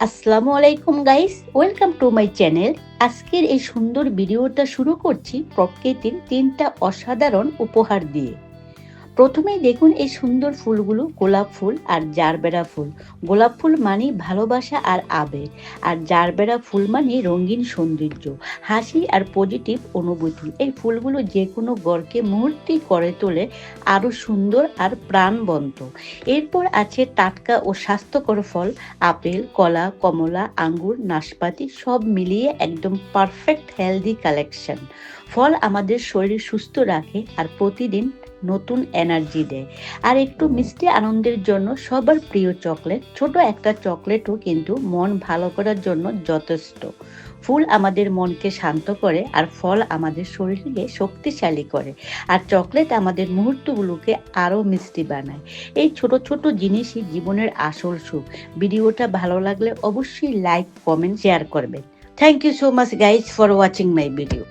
আসসালামু আলাইকুম guys, welcome to my channel. আজকের এই সুন্দর ভিডিওটা শুরু করছি প্রকৃতির তিনটা অসাধারণ উপহার দিয়ে। প্রথমেই দেখুন এই সুন্দর ফুলগুলো, গোলাপ ফুল আর জারবেরা ফুল। গোলাপ ফুল মানে ভালোবাসা আর আবেগ, আর জারবেরা ফুল মানে রঙিন সৌন্দর্য, হাসি আর পজিটিভ অনুভূতি। এই ফুলগুলো যে কোনো ঘরকে মুহূর্তেই করে তোলে আরও সুন্দর আর প্রাণবন্ত। এরপর আছে টাটকা ও স্বাস্থ্যকর ফল, আপেল, কলা, কমলা, আঙ্গুর, নাশপাতি সব মিলিয়ে একদম পারফেক্ট হেলদি কালেকশন। ফল আমাদের শরীর সুস্থ রাখে আর প্রতিদিন নতুন এনার্জি দেয়। আর একটু মিষ্টি আনন্দের জন্য সবার প্রিয় চকলেট, ছোট একটা চকলেটও কিন্তু মন ভালো করার জন্য যথেষ্ট। ফুল আমাদের মনকে শান্ত করে আর ফল আমাদের শরীরকে শক্তিশালী করে, আর চকলেট আমাদের মুহূর্তগুলোকে আরও মিষ্টি বানায়। এই ছোট ছোট জিনিসই জীবনের আসল সুখ। ভিডিওটা ভালো লাগলে অবশ্যই লাইক, কমেন্ট, শেয়ার করবেন। Thank you so much guys for watching my video.